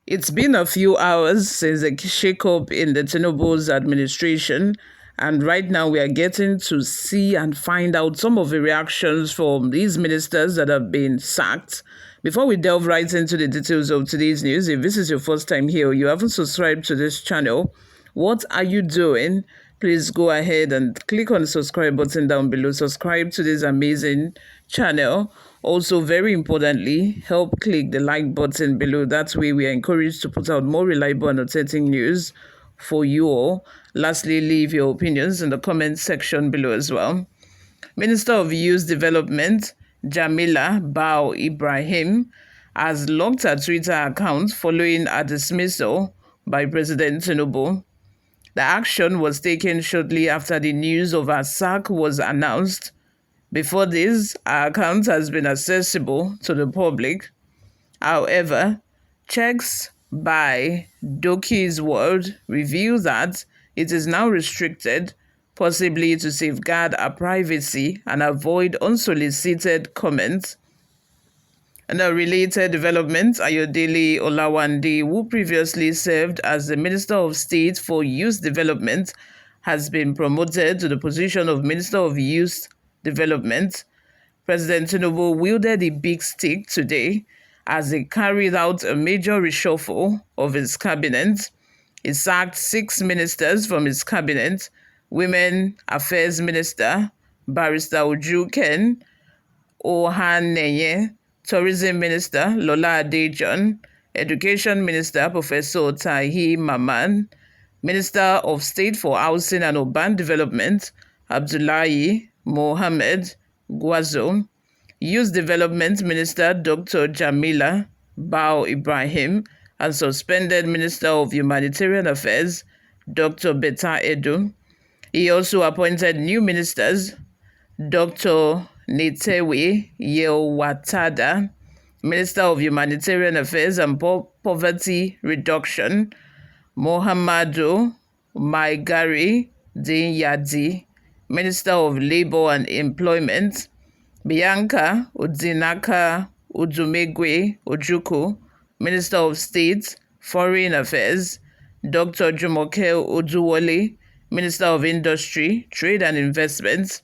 It's been a few hours since the shake-up in the Tinubu'S administration, and right now we are getting to see and find out some of the reactions from these ministers that have been sacked. Before we delve right into the details of today's news, if this is your first time here or you haven't subscribed to this channel, what are you doing? Please go ahead and click on the subscribe button down below. Subscribe to this amazing channel. Also, very importantly, help click the like button below. That way, we are encouraged to put out more reliable and authentic news for you all. Lastly, leave your opinions in the comment section below as well. Minister of Youth Development, Jamila Bao Ibrahim, has locked her Twitter account following a dismissal by President Tinubu. The action was taken shortly after the news of her sack was announced. Before this, our account has been accessible to the public. However, checks by Doki's World reveal that it is now restricted, possibly to safeguard our privacy and avoid unsolicited comments. And a related development, Ayodele Olawande, who previously served as the Minister of State for Youth Development, has been promoted to the position of Minister of Youth Development. President Tinubu wielded a big stick today as he carried out a major reshuffle of his cabinet. He sacked 6 ministers from his cabinet: Women Affairs Minister Barrister Uju Ken Ohanenye, Tourism Minister Lola Adejon, Education Minister Professor Tahi Maman, Minister of State for Housing and Urban Development Abdullahi Mohammed Gwazo, Youth Development Minister Dr. Jamila Bao Ibrahim, and suspended Minister of Humanitarian Affairs Dr. Betta Edu. He also appointed new ministers: Dr. Netewe Yewatada, Minister of Humanitarian Affairs and Poverty Reduction; Mohamadu Maigari Dinyadi, Minister of Labour and Employment; Bianca Udzinaka Udumegwe Ojukwu, Minister of State, Foreign Affairs; Dr. Jumoke Oduwole, Minister of Industry, Trade and Investment;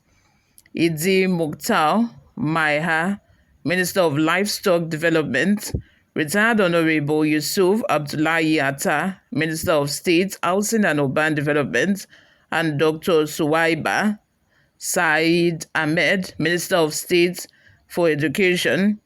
Idi Mukhtar Maiha, Minister of Livestock Development; retired Honorable Yusuf Abdullahi Atta, Minister of State, Housing and Urban Development; and Dr. Suwaiba Said Ahmed, Minister of State for Education.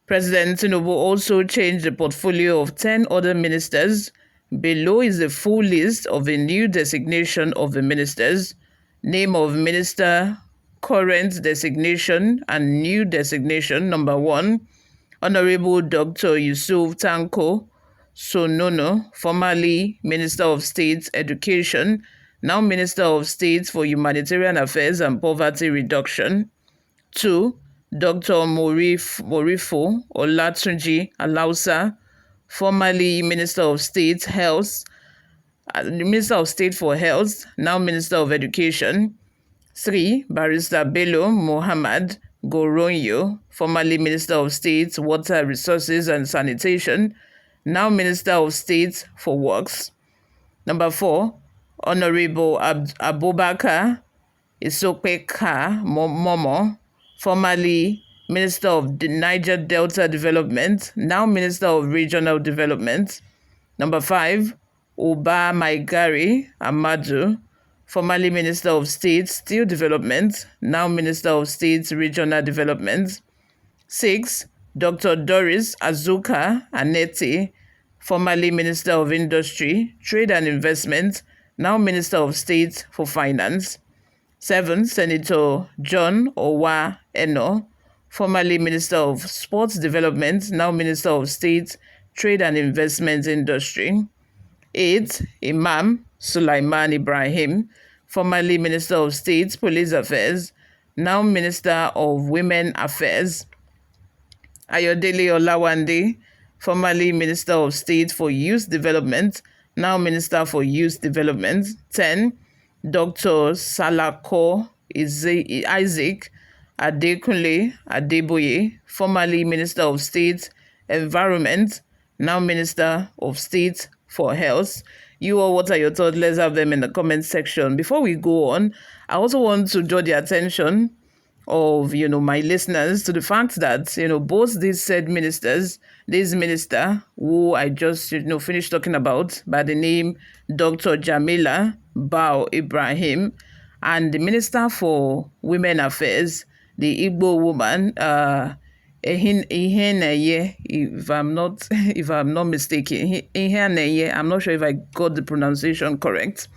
President Tinubu also changed the portfolio of 10 other ministers. Below is the full list of the new designation of the ministers: name of minister, current designation, and new designation. Number 1, Honorable Dr. Yusuf Tanko Sonono, formerly Minister of State Education, now Minister of State for Humanitarian Affairs and Poverty Reduction. 2, Dr. Morifo Olatunji Alausa, formerly Minister of State Minister of State for Health, now Minister of Education. 3, Barrister Bello Muhammad Goronyo, formerly Minister of State, Water Resources and Sanitation, now Minister of State for Works. Number 4, Honorable Abubakar Isopeka Momo, formerly Minister of the Niger Delta Development, now Minister of Regional Development. Number 5, Uba Maigari Amadu, formerly Minister of State Steel Development, now Minister of State Regional Development. 6, Dr. Doris Azuka Anete, formerly Minister of Industry, Trade and Investment, now Minister of State for Finance. 7, Senator John Owa Eno, formerly Minister of Sports Development, now Minister of State, Trade and Investment Industry. 8, Imam Sulaiman Ibrahim, formerly Minister of State, Police Affairs, now Minister of Women Affairs. Ayodele Olawande, formerly Minister of State for Youth Development, now Minister for Youth Development. 10, Dr. Salako Isaac Adekunle Adeboye, formerly Minister of State Environment, now Minister of State for Health. You all, what are your thoughts? Let's have them in the comment section. Before we go on, I also want to draw the attention of my listeners to the fact that both these said ministers, this minister who I just finished talking about by the name Dr. Jamila Ibrahim, and the Minister for Women Affairs, the Igbo woman, Iheneye, if I'm not mistaken, Iheneye, I'm not sure if I got the pronunciation correct.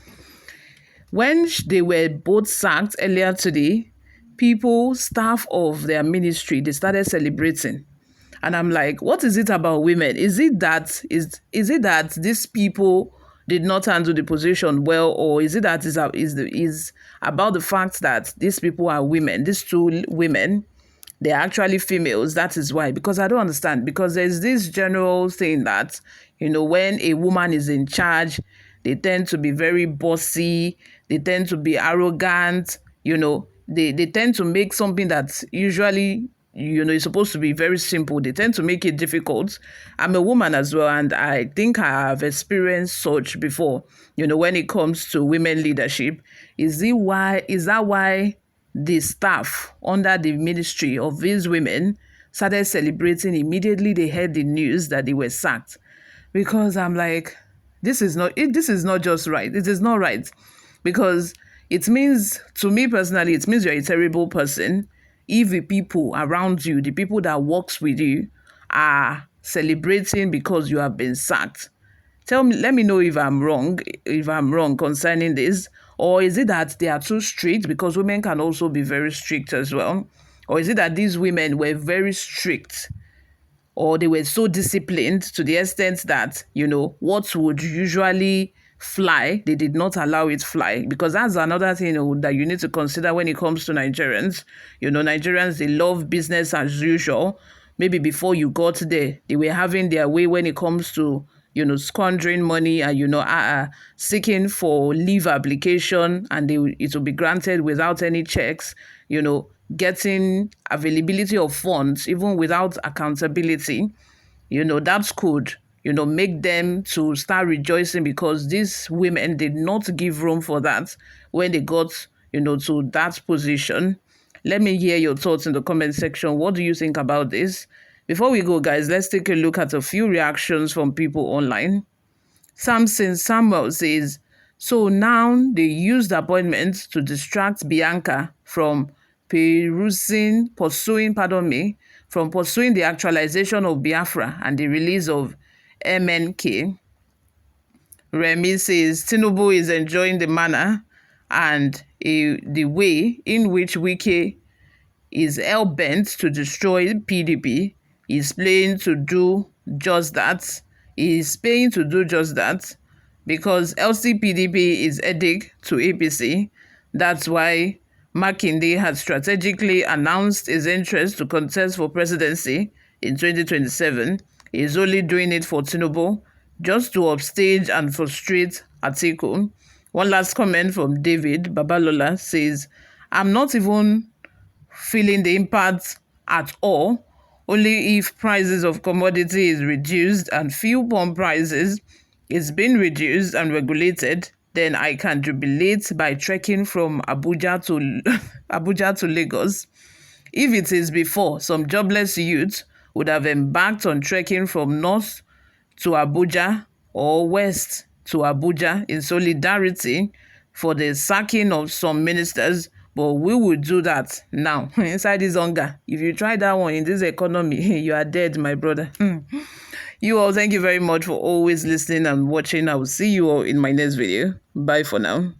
When they were both sacked earlier today, staff of their ministry, they started celebrating. And I'm like, what is it about women? Is it that these people did not handle the position well, or is it that is about the fact that these people are women, these two women, they're actually females? That is why. Because I don't understand. Because there's this general thing that, when a woman is in charge, they tend to be very bossy, they tend to be arrogant, they tend to make something that usually is supposed to be very simple. They tend to make it difficult. I'm a woman as well, and I think I have experienced such before. When it comes to women leadership, is that why the staff under the ministry of these women started celebrating immediately they heard the news that they were sacked? Because I'm like, this is not just right. It is not right. Because it means, to me personally, it means you're a terrible person if the people around you, the people that works with you, are celebrating because you have been sacked. Let me know if I'm wrong concerning this. Or is it that they are too strict? Because women can also be very strict as well. Or is it that these women were very strict, or they were so disciplined to the extent that, what would usually fly, they did not allow it fly? Because that's another thing that you need to consider when it comes to Nigerians. Nigerians, they love business as usual. Maybe before you got there, they were having their way when it comes to, squandering money and, seeking for leave application, and it will be granted without any checks, getting availability of funds even without accountability. That could, make them to start rejoicing, because these women did not give room for that when they got, to that position. Let me hear your thoughts in the comment section. What do you think about this? Before we go, guys, let's take a look at a few reactions from people online. Samson Samuel says, so now they used the appointment to distract Bianca from pursuing the actualization of Biafra and the release of MNK. Remy says, Tinubu is enjoying the manner and the way in which Wike is hell-bent to destroy PDP. Is paying to do just that. Because LCPDP is headache to APC. That's why Makinde has strategically announced his interest to contest for presidency in 2027. He's only doing it for Tinubu, just to upstage and frustrate Atiku. One last comment from David Babalola says, I'm not even feeling the impact at all. Only if prices of commodity is reduced and fuel pump prices is being reduced and regulated, then I can jubilate by trekking from Abuja to Lagos. If it is before, some jobless youth would have embarked on trekking from north to Abuja or west to Abuja in solidarity for the sacking of some ministers. But we will do that now inside this hunger. If you try that one in this economy, you are dead, my brother. You all, thank you very much for always listening and watching. I will see you all in my next video. Bye for now.